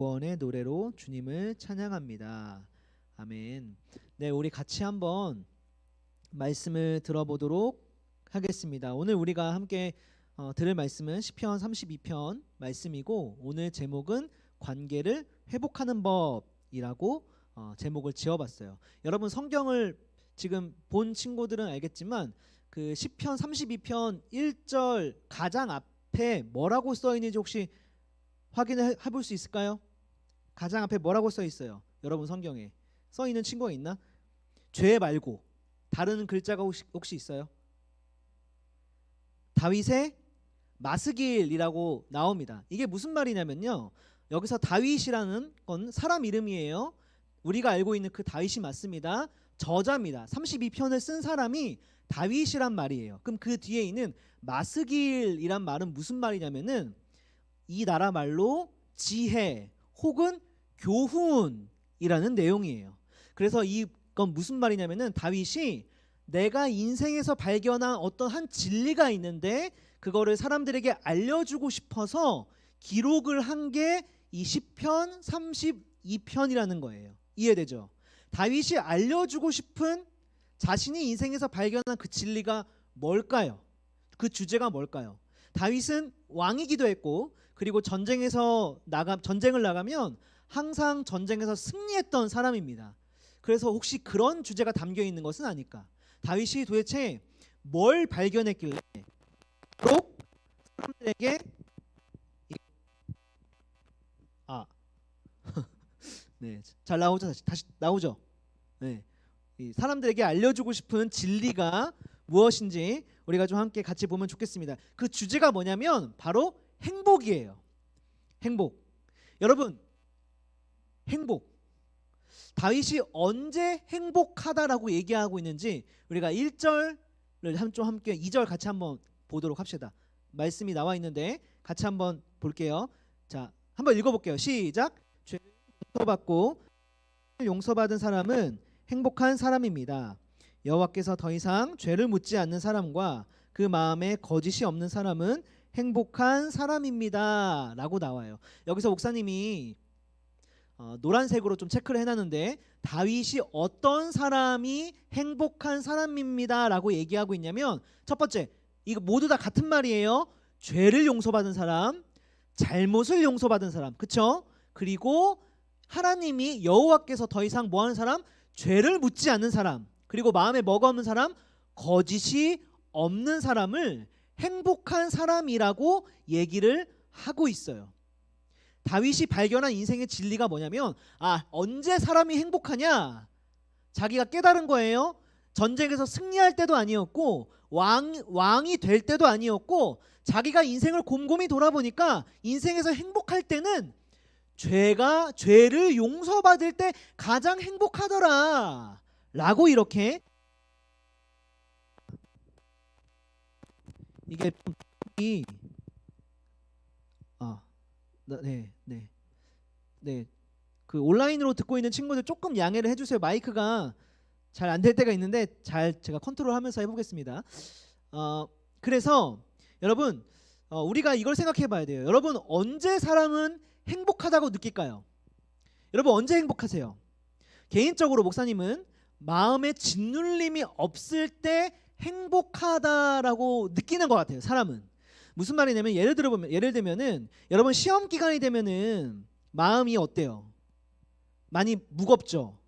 구원의 노래로 주님을 찬양합니다. 아멘. 네, 우리 같이 한번 말씀을 들어보도록 하겠습니다. 오늘 우리가 함께 들을 말씀은 시편 32편 말씀이고, 오늘 제목은 관계를 회복하는 법이라고 제목을 지어봤어요. 여러분 성경을 지금 본 친구들은 알겠지만 그 시편 32편 1절 가장 앞에 뭐라고 써 있는지 혹시 확인을 해볼 수 있을까요? 가장 앞에 뭐라고 써 있어요? 여러분 성경에 써 있는 친구가 있나? 죄 말고 다른 글자가 혹시 있어요? 다윗의 마스길이라고 나옵니다. 이게 무슨 말이냐면요, 여기서 다윗이라는 건 사람 이름이에요. 우리가 알고 있는 그 다윗이 맞습니다. 저자입니다. 32편을 쓴 사람이 다윗이란 말이에요. 그럼 그 뒤에 있는 마스길이란 말은 무슨 말이냐면은 이 나라 말로 지혜 혹은 교훈이라는 내용이에요. 그래서 이건 무슨 말이냐면은 다윗이 내가 인생에서 발견한 어떤 한 진리가 있는데 그거를 사람들에게 알려주고 싶어서 기록을 한 게 이 시편 32편이라는 거예요. 이해되죠? 다윗이 알려주고 싶은 자신이 인생에서 발견한 그 진리가 뭘까요? 그 주제가 뭘까요? 다윗은 왕이기도 했고, 그리고 전쟁을 나가면 항상 전쟁에서 승리했던 사람입니다. 그래서 혹시 그런 주제가 담겨 있는 것은 아닐까? 다윗이 도대체 뭘 발견했길래 바로 사람들에게 네, 잘 나오죠? 다시 나오죠? 네, 이 사람들에게 알려주고 싶은 진리가 무엇인지 우리가 좀 함께 같이 보면 좋겠습니다. 그 주제가 뭐냐면 바로 행복이에요. 행복. 여러분, 행복. 다윗이 언제 행복하다라고 얘기하고 있는지 우리가 1절을 좀 함께 2절 같이 한번 보도록 합시다. 말씀이 나와 있는데 같이 한번 볼게요. 자, 한번 읽어볼게요. 시작. 죄를 용서받고 용서받은 사람은 행복한 사람입니다. 여호와께서 더 이상 죄를 묻지 않는 사람과 그 마음에 거짓이 없는 사람은 행복한 사람입니다 라고 나와요. 여기서 목사님이 노란색으로 좀 체크를 해놨는데 다윗이 어떤 사람이 행복한 사람입니다 라고 얘기하고 있냐면, 첫 번째, 이거 모두 다 같은 말이에요. 죄를 용서받은 사람, 잘못을 용서받은 사람, 그쵸? 그리고 하나님이 여호와께서 더 이상 뭐하는 사람? 죄를 묻지 않는 사람, 그리고 마음에 뭐가 없는 사람? 거짓이 없는 사람을 행복한 사람이라고 얘기를 하고 있어요. 다윗이 발견한 인생의 진리가 뭐냐면, 언제 사람이 행복하냐? 자기가 깨달은 거예요. 전쟁에서 승리할 때도 아니었고 왕이 될 때도 아니었고, 자기가 인생을 곰곰이 돌아보니까 인생에서 행복할 때는 죄를 용서받을 때 가장 행복하더라 라고 이렇게, 이게 네. 그 온라인으로 듣고 있는 친구들 조금 양해를 해주세요. 마이크가 잘 안 될 때가 있는데 제가 컨트롤하면서 해보겠습니다. 그래서 여러분, 우리가 이걸 생각해봐야 돼요. 여러분, 언제 사람은 행복하다고 느낄까요? 여러분, 언제 행복하세요? 개인적으로 목사님은 마음에 짓눌림이 없을 때 행복하다라고 느끼는 것 같아요. 사람은 무슨 말이냐면, 예를 들면은 여러분 시험 기간이 되면은 마음이 어때요? 많이 무겁죠.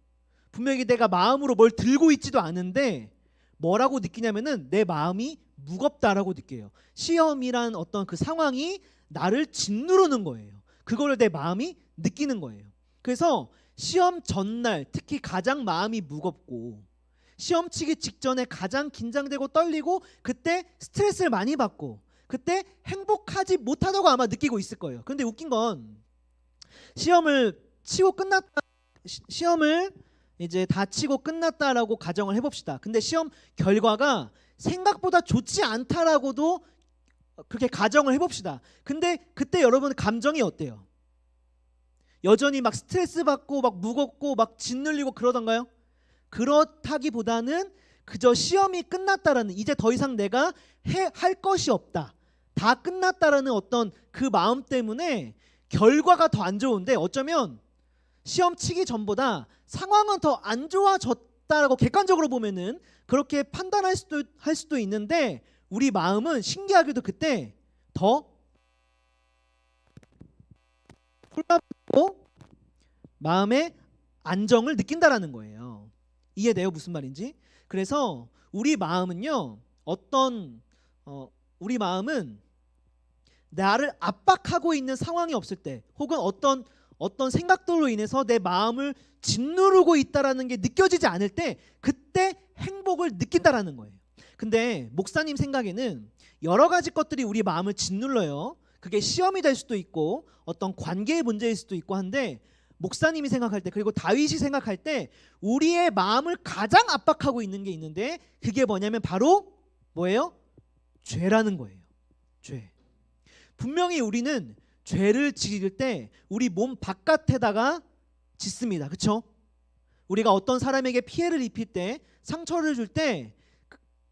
분명히 내가 마음으로 뭘 들고 있지도 않은데 뭐라고 느끼냐면은 내 마음이 무겁다라고 느껴요. 시험이란 어떤 그 상황이 나를 짓누르는 거예요. 그거를 내 마음이 느끼는 거예요. 그래서 시험 전날 특히 가장 마음이 무겁고, 시험 치기 직전에 가장 긴장되고 떨리고, 그때 스트레스를 많이 받고, 그때 행복하지 못하다고 아마 느끼고 있을 거예요. 그런데 웃긴 건, 시험을 이제 다 치고 끝났다라고 가정을 해봅시다. 근데 시험 결과가 생각보다 좋지 않다라고도 그렇게 가정을 해봅시다. 근데 그때 여러분 감정이 어때요? 여전히 막 스트레스 받고 막 무겁고 막 짓눌리고 그러던가요? 그렇다기보다는 그저 시험이 끝났다라는, 이제 더 이상 내가 할 것이 없다, 다 끝났다라는 어떤 그 마음 때문에 결과가 더 안 좋은데 어쩌면 시험 치기 전보다 상황은 더 안 좋아졌다라고 객관적으로 보면은 그렇게 판단할 수도 있는데 우리 마음은 신기하게도 그때 더 홀가분하고 마음의 안정을 느낀다라는 거예요. 이해돼요? 무슨 말인지? 그래서 우리 마음은요, 우리 마음은 나를 압박하고 있는 상황이 없을 때, 혹은 어떤 생각들로 인해서 내 마음을 짓누르고 있다라는 게 느껴지지 않을 때, 그때 행복을 느낀다라는 거예요. 근데 목사님 생각에는 여러 가지 것들이 우리 마음을 짓눌러요. 그게 시험이 될 수도 있고 어떤 관계의 문제일 수도 있고 한데, 목사님이 생각할 때, 그리고 다윗이 생각할 때 우리의 마음을 가장 압박하고 있는 게 있는데, 그게 뭐냐면 바로 뭐예요? 죄라는 거예요. 죄. 분명히 우리는 죄를 지을 때 우리 몸 바깥에다가 짓습니다. 그렇죠? 우리가 어떤 사람에게 피해를 입힐 때, 상처를 줄 때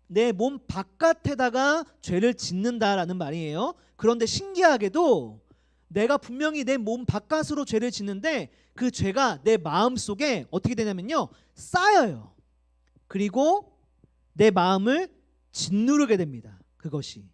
내 몸 바깥에다가 죄를 짓는다라는 말이에요. 그런데 신기하게도 내가 분명히 내 몸 바깥으로 죄를 짓는데 그 죄가 내 마음 속에 어떻게 되냐면요, 쌓여요. 그리고 내 마음을 짓누르게 됩니다. 그것이.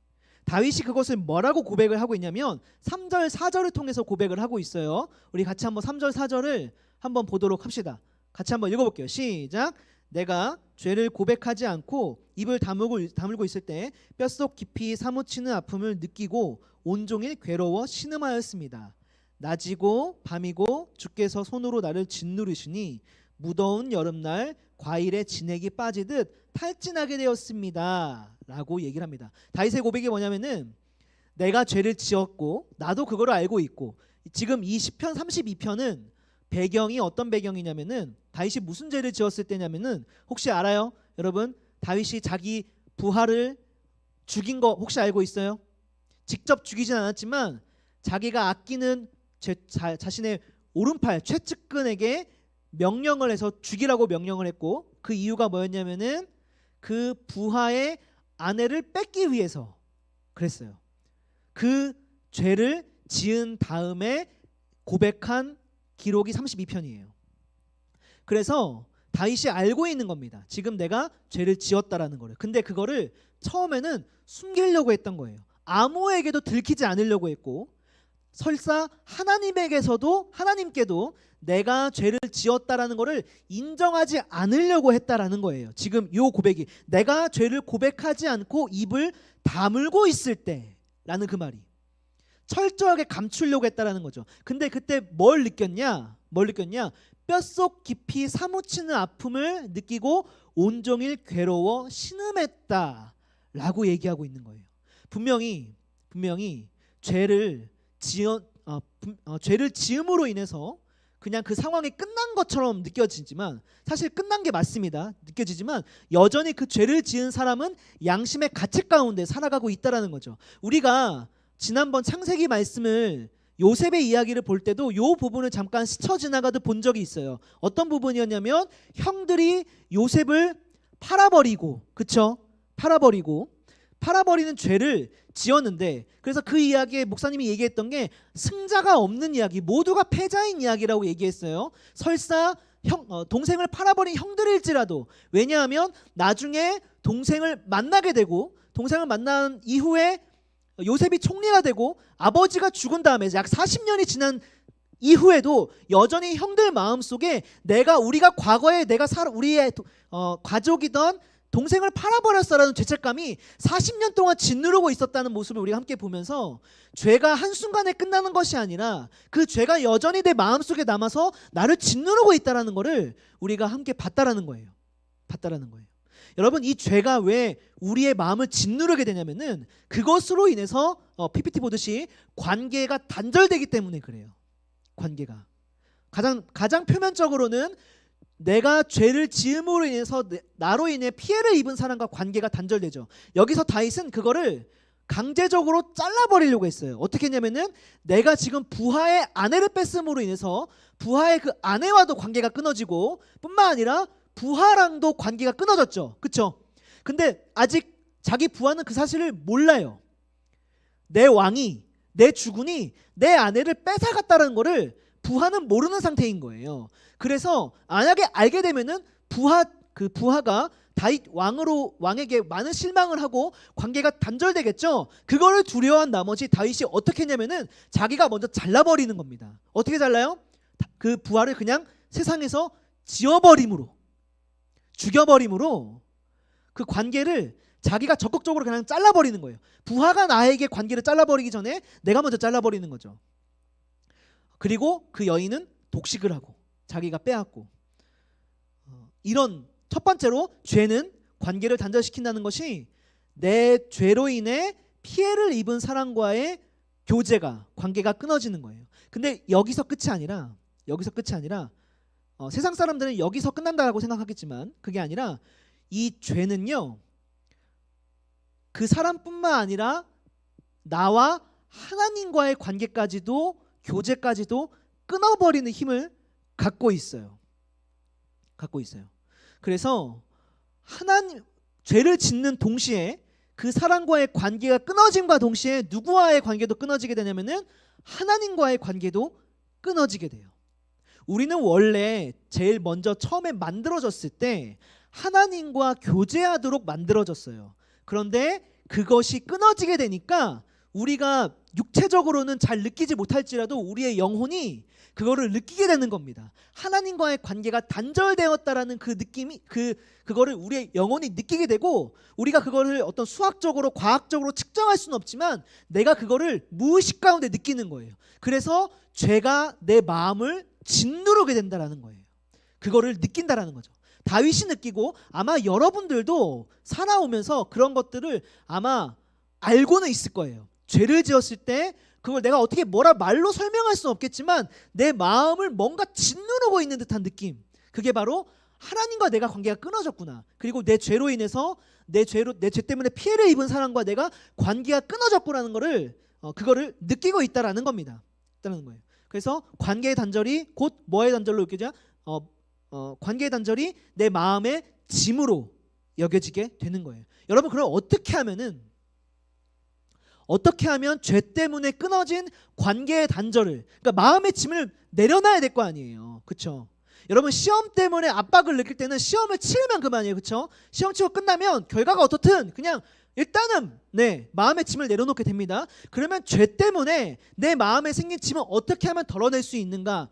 다윗이 그것을 뭐라고 고백을 하고 있냐면 3절 4절을 통해서 고백을 하고 있어요. 우리 같이 한번 3절 4절을 한번 보도록 합시다. 같이 한번 읽어볼게요. 시작. 내가 죄를 고백하지 않고 입을 다물고 있을 때 뼛속 깊이 사무치는 아픔을 느끼고 온종일 괴로워 신음하였습니다. 낮이고 밤이고 주께서 손으로 나를 짓누르시니 무더운 여름날 과일에 진액이 빠지듯 탈진하게 되었습니다. 라고 얘기를 합니다. 다윗의 고백이 뭐냐면은 내가 죄를 지었고 나도 그걸 알고 있고, 지금 이 시편 32편은 배경이 어떤 배경이냐면은 다윗이 무슨 죄를 지었을 때냐면은, 혹시 알아요? 여러분, 다윗이 자기 부하를 죽인 거 혹시 알고 있어요? 직접 죽이진 않았지만 자기가 아끼는 자신의 오른팔 최측근에게 명령을 해서 죽이라고 명령을 했고, 그 이유가 뭐였냐면은 그 부하의 아내를 뺏기 위해서 그랬어요. 그 죄를 지은 다음에 고백한 기록이 32편이에요. 그래서 다윗이 알고 있는 겁니다. 지금 내가 죄를 지었다라는 거를. 근데 그거를 처음에는 숨기려고 했던 거예요. 아무에게도 들키지 않으려고 했고, 설사 하나님께도 내가 죄를 지었다라는 거를 인정하지 않으려고 했다라는 거예요. 지금 이 고백이 내가 죄를 고백하지 않고 입을 다물고 있을 때라는 그 말이 철저하게 감추려고 했다라는 거죠. 근데 그때 뭘 느꼈냐? 뼛속 깊이 사무치는 아픔을 느끼고 온종일 괴로워 신음했다라고 얘기하고 있는 거예요. 분명히 죄를 지음으로 인해서 그냥 그 상황이 끝난 것처럼 느껴지지만, 사실 끝난 게 맞습니다. 느껴지지만 여전히 그 죄를 지은 사람은 양심의 가책 가운데 살아가고 있다라는 거죠. 우리가 지난번 창세기 말씀을 요셉의 이야기를 볼 때도 이 부분을 잠깐 스쳐 지나가도 본 적이 있어요. 어떤 부분이었냐면 형들이 요셉을 팔아버리고, 그쵸? 팔아버리는 죄를 지었는데, 그래서 그 이야기에 목사님이 얘기했던 게 승자가 없는 이야기, 모두가 패자인 이야기라고 얘기했어요. 설사 동생을 팔아버린 형들일지라도, 왜냐하면 나중에 동생을 만나게 되고, 동생을 만난 이후에 요셉이 총리가 되고 아버지가 죽은 다음에 약 40년이 지난 이후에도 여전히 형들 마음속에 우리가 과거에 우리의 가족이던 동생을 팔아버렸어라는 죄책감이 40년 동안 짓누르고 있었다는 모습을 우리가 함께 보면서, 죄가 한순간에 끝나는 것이 아니라 그 죄가 여전히 내 마음속에 남아서 나를 짓누르고 있다는 것을 우리가 함께 봤다라는 거예요. 여러분, 이 죄가 왜 우리의 마음을 짓누르게 되냐면은 그것으로 인해서 PPT 보듯이 관계가 단절되기 때문에 그래요. 관계가 가장 표면적으로는 내가 죄를 지음으로 인해서 나로 인해 피해를 입은 사람과 관계가 단절되죠. 여기서 다윗은 그거를 강제적으로 잘라버리려고 했어요. 어떻게 했냐면은 내가 지금 부하의 아내를 뺐음으로 인해서 부하의 그 아내와도 관계가 끊어지고, 뿐만 아니라 부하랑도 관계가 끊어졌죠. 그쵸? 근데 아직 자기 부하는 그 사실을 몰라요. 내 왕이 내 주군이 내 아내를 뺏어갔다는 거를 부하는 모르는 상태인 거예요. 그래서 만약에 알게 되면은 부하가 다윗 왕에게 많은 실망을 하고 관계가 단절되겠죠. 그거를 두려워한 나머지 다윗이 어떻게 했냐면은 자기가 먼저 잘라버리는 겁니다. 어떻게 잘라요? 그 부하를 그냥 세상에서 지워버림으로, 죽여버림으로 그 관계를 자기가 적극적으로 그냥 잘라버리는 거예요. 부하가 나에게 관계를 잘라버리기 전에 내가 먼저 잘라버리는 거죠. 그리고 그 여인은 독식을 하고 자기가 빼앗고, 이런 첫 번째로 죄는 관계를 단절시킨다는 것이 내 죄로 인해 피해를 입은 사람과의 관계가 끊어지는 거예요. 근데 여기서 끝이 아니라 세상 사람들은 여기서 끝난다고 생각하겠지만 그게 아니라 이 죄는요, 그 사람뿐만 아니라 나와 하나님과의 관계까지도, 교제까지도 끊어버리는 힘을 갖고 있어요. 그래서 죄를 짓는 동시에 그 사람과의 관계가 끊어짐과 동시에 누구와의 관계도 끊어지게 되냐면은 하나님과의 관계도 끊어지게 돼요. 우리는 원래 제일 먼저 처음에 만들어졌을 때 하나님과 교제하도록 만들어졌어요. 그런데 그것이 끊어지게 되니까 우리가 육체적으로는 잘 느끼지 못할지라도 우리의 영혼이 그거를 느끼게 되는 겁니다. 하나님과의 관계가 단절되었다라는 그 느낌이, 그거를 우리의 영혼이 느끼게 되고, 우리가 그거를 어떤 수학적으로 과학적으로 측정할 수는 없지만 내가 그거를 무의식 가운데 느끼는 거예요. 그래서 죄가 내 마음을 짓누르게 된다라는 거예요. 그거를 느낀다라는 거죠. 다윗이 느끼고 아마 여러분들도 살아오면서 그런 것들을 아마 알고는 있을 거예요. 죄를 지었을 때 그걸 내가 어떻게 말로 설명할 수는 없겠지만 내 마음을 뭔가 짓누르고 있는 듯한 느낌, 그게 바로 하나님과 내가 관계가 끊어졌구나. 그리고 내 죄로 인해서 내 죄 때문에 피해를 입은 사람과 내가 관계가 끊어졌구나는 거를 그거를 느끼고 있다라는 겁니다. 있다는 거예요. 그래서 관계의 단절이 곧 뭐의 단절로 여겨지냐? 관계의 단절이 내 마음의 짐으로 여겨지게 되는 거예요. 여러분, 그럼 어떻게 하면 죄 때문에 끊어진 관계의 단절을, 그러니까 마음의 짐을 내려놔야 될 거 아니에요. 그렇죠? 여러분, 시험 때문에 압박을 느낄 때는 시험을 치르면 그만이에요. 그렇죠? 시험 치고 끝나면 결과가 어떻든 그냥 일단은 마음의 짐을 내려놓게 됩니다. 그러면 죄 때문에 내 마음에 생긴 짐을 어떻게 하면 덜어낼 수 있는가?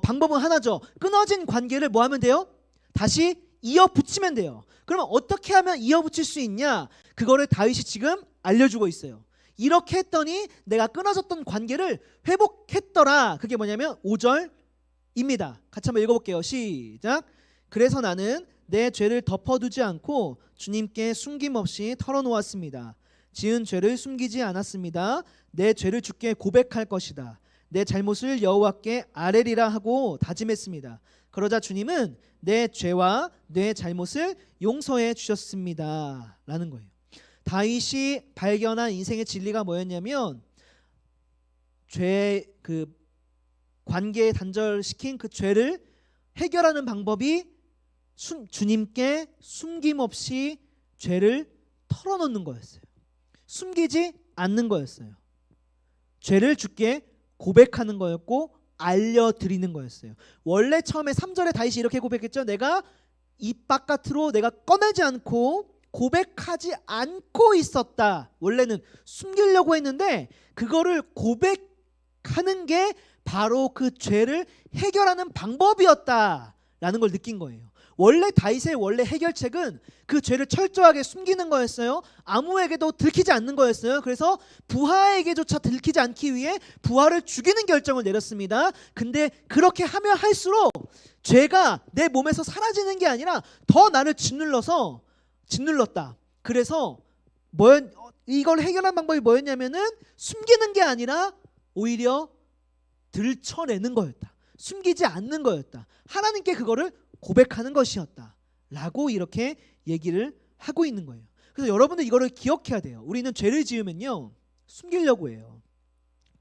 방법은 하나죠. 끊어진 관계를 뭐 하면 돼요? 다시 이어붙이면 돼요. 그러면 어떻게 하면 이어붙일 수 있냐? 그거를 다윗이 지금 알려주고 있어요. 이렇게 했더니 내가 끊어졌던 관계를 회복했더라. 그게 뭐냐면 5절입니다. 같이 한번 읽어볼게요. 시작. 그래서 나는 내 죄를 덮어두지 않고 주님께 숨김없이 털어놓았습니다. 지은 죄를 숨기지 않았습니다. 내 죄를 주께 고백할 것이다. 내 잘못을 여호와께 아뢰리라 하고 다짐했습니다. 그러자 주님은 내 죄와 내 잘못을 용서해 주셨습니다. 라는 거예요. 다윗이 발견한 인생의 진리가 뭐였냐면 관계 단절시킨 그 죄를 해결하는 방법이 주님께 숨김없이 죄를 털어놓는 거였어요. 숨기지 않는 거였어요. 죄를 주께 고백하는 거였고 알려드리는 거였어요. 원래 처음에 3절에 다윗이 이렇게 고백했죠. 내가 입 바깥으로 내가 꺼내지 않고 고백하지 않고 있었다. 원래는 숨기려고 했는데 그거를 고백하는 게 바로 그 죄를 해결하는 방법이었다라는 걸 느낀 거예요. 원래 다윗의 원래 해결책은 그 죄를 철저하게 숨기는 거였어요. 아무에게도 들키지 않는 거였어요. 그래서 부하에게조차 들키지 않기 위해 부하를 죽이는 결정을 내렸습니다. 근데 그렇게 하면 할수록 죄가 내 몸에서 사라지는 게 아니라 더 나를 짓눌렀다. 그래서 이걸 해결한 방법이 뭐였냐면은 숨기는 게 아니라 오히려 들춰내는 거였다. 숨기지 않는 거였다. 하나님께 그거를 고백하는 것이었다. 라고 이렇게 얘기를 하고 있는 거예요. 그래서 여러분들 이거를 기억해야 돼요. 우리는 죄를 지으면요, 숨기려고 해요.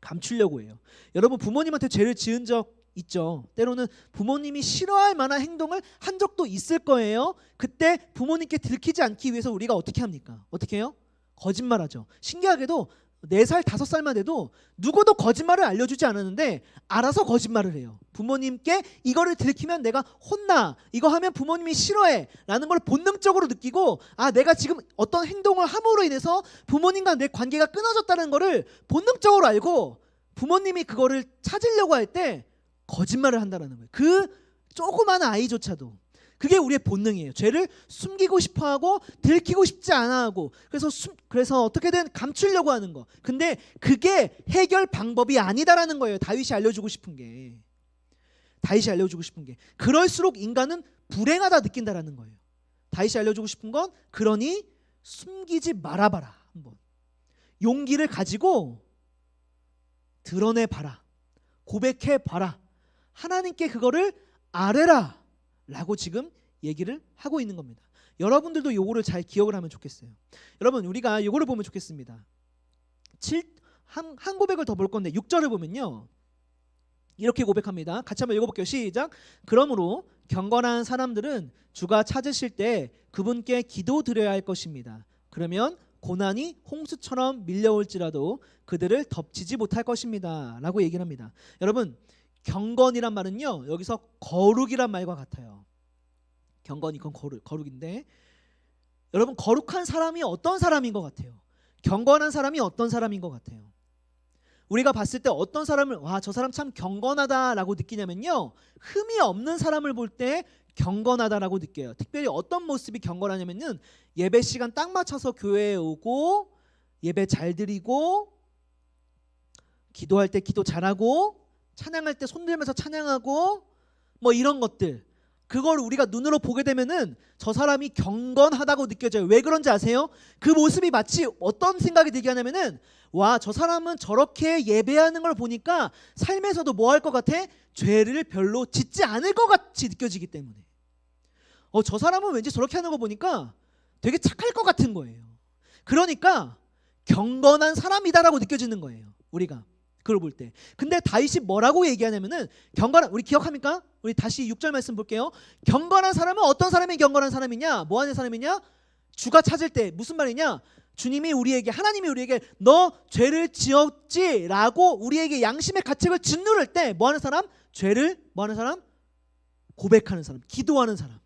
감추려고 해요. 여러분, 부모님한테 죄를 지은 적 있죠. 때로는 부모님이 싫어할 만한 행동을 한 적도 있을 거예요. 그때 부모님께 들키지 않기 위해서 우리가 어떻게 합니까? 어떻게 해요? 거짓말하죠. 신기하게도 4살 5살만 돼도 누구도 거짓말을 알려주지 않았는데 알아서 거짓말을 해요. 부모님께 이거를 들키면 내가 혼나, 이거 하면 부모님이 싫어해 라는 걸 본능적으로 느끼고, 아 내가 지금 어떤 행동을 함으로 인해서 부모님과 내 관계가 끊어졌다는 거를 본능적으로 알고 부모님이 그거를 찾으려고 할 때 거짓말을 한다는 거예요. 그 조그마한 아이조차도 그게 우리의 본능이에요. 죄를 숨기고 싶어하고 들키고 싶지 않아하고, 그래서 어떻게든 감추려고 하는 거. 근데 그게 해결 방법이 아니다라는 거예요. 다윗이 알려주고 싶은 게. 그럴수록 인간은 불행하다 느낀다라는 거예요. 다윗이 알려주고 싶은 건, 그러니 숨기지 말아봐라. 한번 용기를 가지고 드러내봐라. 고백해봐라. 하나님께 그거를 아뢰라 라고 지금 얘기를 하고 있는 겁니다. 여러분들도 요거를 잘 기억을 하면 좋겠어요. 여러분, 우리가 요거를 보면 좋겠습니다. 한 고백을 더 볼 건데 6절을 보면요, 이렇게 고백합니다. 같이 한번 읽어볼게요. 시작. 그러므로 경건한 사람들은 주가 찾으실 때 그분께 기도드려야 할 것입니다. 그러면 고난이 홍수처럼 밀려올지라도 그들을 덮치지 못할 것입니다 라고 얘기를 합니다. 여러분, 경건이란 말은요, 여기서 거룩이란 말과 같아요. 경건, 이건 거룩인데, 여러분, 거룩한 사람이 어떤 사람인 것 같아요? 경건한 사람이 어떤 사람인 것 같아요? 우리가 봤을 때 어떤 사람을 와, 저 사람 참 경건하다라고 느끼냐면요, 흠이 없는 사람을 볼 때 경건하다라고 느껴요. 특별히 어떤 모습이 경건하냐면은 예배 시간 딱 맞춰서 교회에 오고 예배 잘 드리고 기도할 때 기도 잘하고 찬양할 때 손 들면서 찬양하고 뭐 이런 것들, 그걸 우리가 눈으로 보게 되면은 저 사람이 경건하다고 느껴져요. 왜 그런지 아세요? 그 모습이 마치 어떤 생각이 들게 하냐면은, 와, 저 사람은 저렇게 예배하는 걸 보니까 삶에서도 뭐 할 것 같아? 죄를 별로 짓지 않을 것 같이 느껴지기 때문에, 저 사람은 왠지 저렇게 하는 거 보니까 되게 착할 것 같은 거예요. 그러니까 경건한 사람이다라고 느껴지는 거예요, 우리가 그걸 볼 때. 근데 다윗이 뭐라고 얘기하냐면은, 우리 기억합니까? 우리 다시 6절 말씀 볼게요. 경건한 사람은 어떤 사람이 경건한 사람이냐? 뭐 하는 사람이냐? 주가 찾을 때. 무슨 말이냐? 하나님이 우리에게 너 죄를 지었지 라고 우리에게 양심의 가책을 짓누를 때 뭐 하는 사람? 죄를 뭐 하는 사람? 고백하는 사람, 기도하는 사람,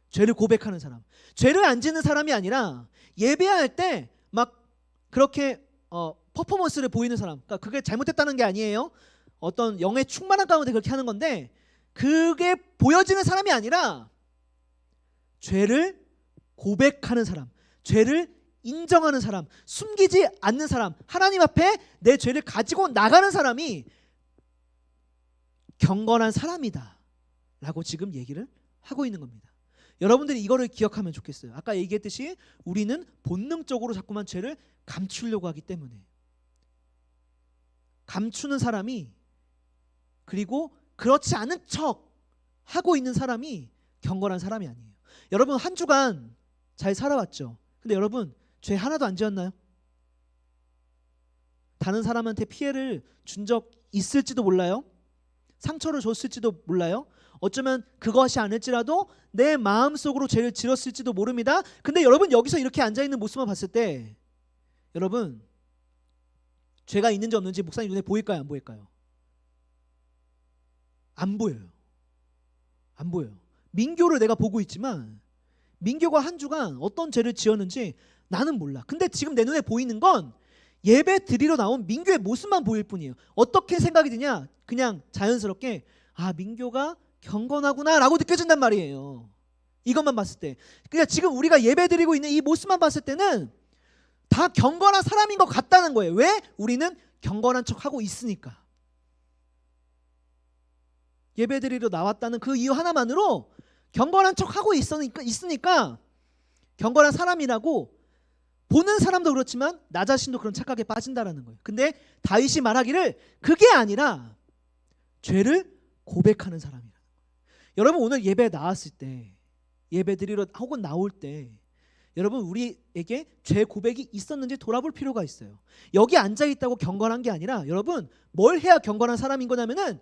죄를 고백하는 사람. 죄를 안 짓는 사람이 아니라 예배할 때 막 그렇게 퍼포먼스를 보이는 사람. 그러니까 그게 잘못됐다는 게 아니에요. 어떤 영의 충만한 가운데 그렇게 하는 건데, 그게 보여지는 사람이 아니라 죄를 고백하는 사람, 죄를 인정하는 사람, 숨기지 않는 사람, 하나님 앞에 내 죄를 가지고 나가는 사람이 경건한 사람이다 라고 지금 얘기를 하고 있는 겁니다. 여러분들이 이거를 기억하면 좋겠어요. 아까 얘기했듯이 우리는 본능적으로 자꾸만 죄를 감추려고 하기 때문에, 감추는 사람이, 그리고 그렇지 않은 척 하고 있는 사람이 경건한 사람이 아니에요. 여러분, 한 주간 잘 살아왔죠? 근데 여러분, 죄 하나도 안 지었나요? 다른 사람한테 피해를 준 적 있을지도 몰라요. 상처를 줬을지도 몰라요. 어쩌면 그것이 아닐지라도 내 마음속으로 죄를 지었을지도 모릅니다. 근데 여러분, 여기서 이렇게 앉아있는 모습만 봤을 때 여러분, 죄가 있는지 없는지 목사님 눈에 보일까요? 안 보일까요? 안 보여요. 안 보여요. 민교를 내가 보고 있지만 민교가 한 주간 어떤 죄를 지었는지 나는 몰라. 근데 지금 내 눈에 보이는 건 예배 드리러 나온 민교의 모습만 보일 뿐이에요. 어떻게 생각이 드냐? 그냥 자연스럽게, 아, 민교가 경건하구나 라고 느껴진단 말이에요. 이것만 봤을 때. 그러니까 지금 우리가 예배 드리고 있는 이 모습만 봤을 때는 다 경건한 사람인 것 같다는 거예요. 왜? 우리는 경건한 척하고 있으니까. 예배 드리러 나왔다는 그 이유 하나만으로 경건한 척하고 있으니까 경건한 사람이라고 보는 사람도 그렇지만 나 자신도 그런 착각에 빠진다라는 거예요. 근데 다윗이 말하기를 그게 아니라 죄를 고백하는 사람이라는 거예요. 여러분, 오늘 예배에 나왔을 때, 예배 드리러 혹은 나올 때 여러분, 우리에게 죄 고백이 있었는지 돌아볼 필요가 있어요. 여기 앉아있다고 경건한 게 아니라, 여러분, 뭘 해야 경건한 사람인 거냐면은,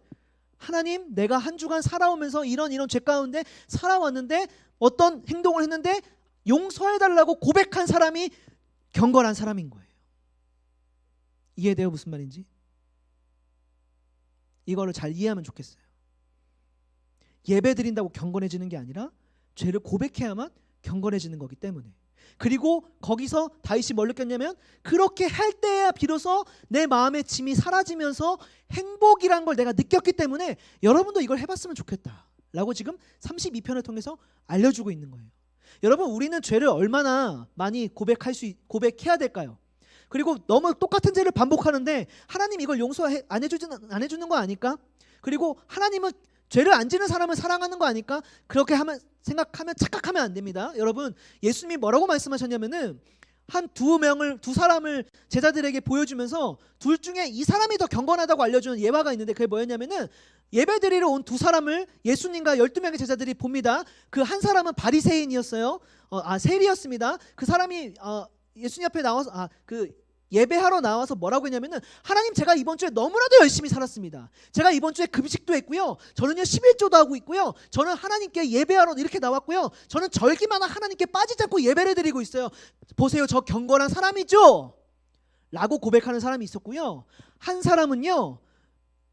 하나님, 내가 한 주간 살아오면서 이런 죄 가운데 살아왔는데 어떤 행동을 했는데 용서해달라고 고백한 사람이 경건한 사람인 거예요. 이해돼요? 무슨 말인지? 이거를 잘 이해하면 좋겠어요. 예배 드린다고 경건해지는 게 아니라 죄를 고백해야만 경건해지는 거기 때문에. 그리고 거기서 다윗이 뭘 느꼈냐면 그렇게 할 때야 비로소 내 마음의 짐이 사라지면서 행복이란 걸 내가 느꼈기 때문에 여러분도 이걸 해봤으면 좋겠다 라고 지금 32편을 통해서 알려주고 있는 거예요. 여러분, 우리는 죄를 얼마나 많이 고백해야 될까요? 그리고 너무 똑같은 죄를 반복하는데 하나님 이걸 용서 안 해주는 거 아닐까? 그리고 하나님은 죄를 안 지는 사람을 사랑하는 거 아닐까? 그렇게 생각하면 착각하면 안 됩니다. 여러분, 예수님이 뭐라고 말씀하셨냐면은 두 사람을 제자들에게 보여주면서 둘 중에 이 사람이 더 경건하다고 알려주는 예화가 있는데 그게 뭐였냐면은 예배드리러 온 두 사람을 예수님과 12명의 제자들이 봅니다. 그 한 사람은 바리새인이었어요. 세리였습니다. 그 사람이 예수님 앞에 나와서 예배하러 나와서 뭐라고 했냐면은 하나님, 제가 이번 주에 너무나도 열심히 살았습니다. 제가 이번 주에 금식도 했고요. 저는요 11조도 하고 있고요. 저는 하나님께 예배하러 이렇게 나왔고요. 저는 절기마다 하나님께 빠지지 않고 예배를 드리고 있어요. 보세요, 저 경건한 사람이죠? 라고 고백하는 사람이 있었고요. 한 사람은요,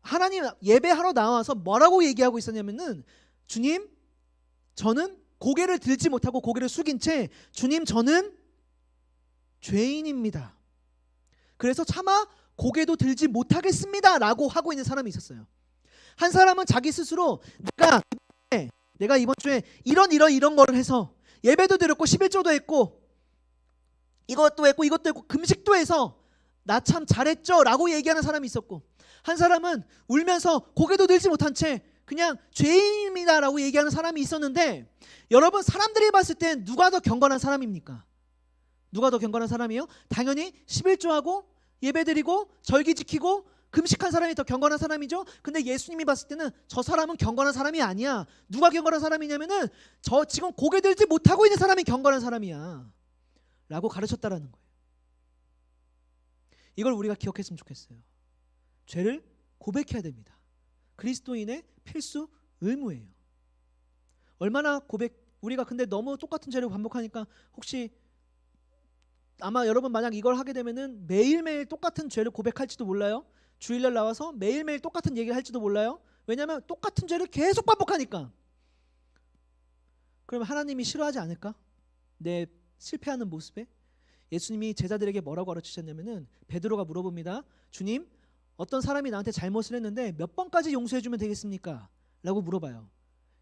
하나님 예배하러 나와서 뭐라고 얘기하고 있었냐면은 주님, 저는 고개를 들지 못하고 고개를 숙인 채 주님, 저는 죄인입니다. 그래서 차마 고개도 들지 못하겠습니다 라고 하고 있는 사람이 있었어요. 한 사람은 자기 스스로 내가 이번 주에 이런 거를 해서 예배도 드렸고 11조도 했고 이것도 했고 금식도 해서 나 참 잘했죠 라고 얘기하는 사람이 있었고, 한 사람은 울면서 고개도 들지 못한 채 그냥 죄인입니다 라고 얘기하는 사람이 있었는데, 여러분, 사람들이 봤을 땐 누가 더 경건한 사람입니까? 누가 더 경건한 사람이에요? 당연히 11조하고 예배드리고 절기 지키고 금식한 사람이 더 경건한 사람이죠. 근데 예수님이 봤을 때는 저 사람은 경건한 사람이 아니야. 누가 경건한 사람이냐면은 저 지금 고개 들지 못하고 있는 사람이 경건한 사람이야 라고 가르쳤다라는 거예요. 이걸 우리가 기억했으면 좋겠어요. 죄를 고백해야 됩니다. 그리스도인의 필수 의무예요. 우리가 근데 너무 똑같은 죄를 반복하니까 혹시 아마 여러분 만약 이걸 하게 되면은 매일매일 똑같은 죄를 고백할지도 몰라요. 주일날 나와서 매일매일 똑같은 얘기를 할지도 몰라요. 왜냐하면 똑같은 죄를 계속 반복하니까. 그러면 하나님이 싫어하지 않을까? 내 실패하는 모습에? 예수님이 제자들에게 뭐라고 가르치셨냐면은 베드로가 물어봅니다. 주님, 어떤 사람이 나한테 잘못을 했는데 몇 번까지 용서해 주면 되겠습니까? 라고 물어봐요.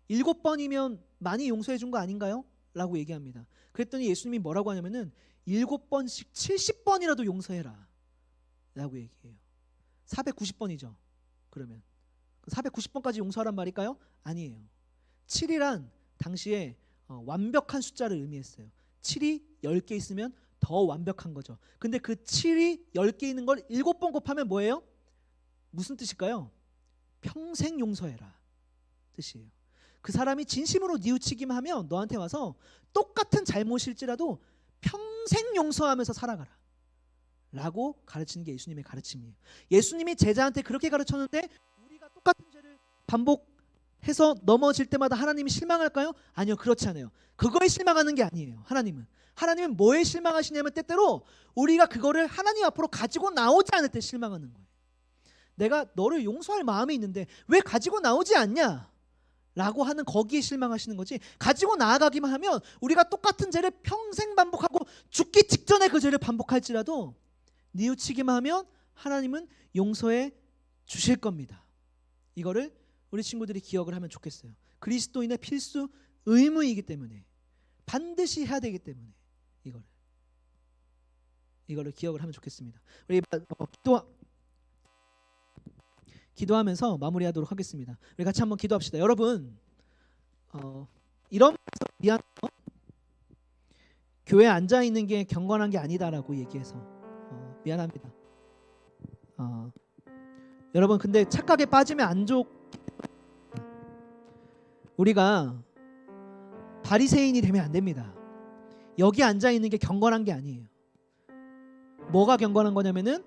7번이면 많이 용서해 준 거 아닌가요? 라고 얘기합니다. 그랬더니 예수님이 뭐라고 하냐면은 7번씩 70번이라도 용서해라 라고 얘기해요. 490번이죠. 그러면 490번까지 용서하란 말일까요? 아니에요. 7이란 당시에 완벽한 숫자를 의미했어요. 7이 10개 있으면 더 완벽한 거죠. 근데 그 7이 10개 있는 걸 7번 곱하면 뭐예요? 무슨 뜻일까요? 평생 용서해라 뜻이에요. 그 사람이 진심으로 뉘우치기만 하면 너한테 와서 똑같은 잘못일지라도 평생 용서하면서 살아가라 라고 가르치는 게 예수님의 가르침이에요. 예수님이 제자한테 그렇게 가르쳤는데 우리가 똑같은 죄를 반복해서 넘어질 때마다 하나님이 실망할까요? 아니요, 그렇지 않아요. 그거에 실망하는 게 아니에요. 하나님은 뭐에 실망하시냐면 때때로 우리가 그거를 하나님 앞으로 가지고 나오지 않을 때 실망하는 거예요. 내가 너를 용서할 마음이 있는데 왜 가지고 나오지 않냐? 라고 하는 거기에 실망하시는 거지, 가지고 나아가기만 하면 우리가 똑같은 죄를 평생 반복하고 죽기 직전에 그 죄를 반복할지라도 뉘우치기만 하면 하나님은 용서해 주실 겁니다. 이거를 우리 친구들이 기억을 하면 좋겠어요. 그리스도인의 필수 의무이기 때문에, 반드시 해야 되기 때문에 이거를 기억을 하면 좋겠습니다. 우리 기도하면서 마무리하도록 하겠습니다. 우리 같이 한번 기도합시다. 여러분, 이런 미안해요. 교회에 앉아 있는 게 경건한 게 아니다라고 얘기해서 미안합니다. 여러분, 근데 착각에 빠지면 안 좋. 우리가 바리새인이 되면 안 됩니다. 여기 앉아 있는 게 경건한 게 아니에요. 뭐가 경건한 거냐면은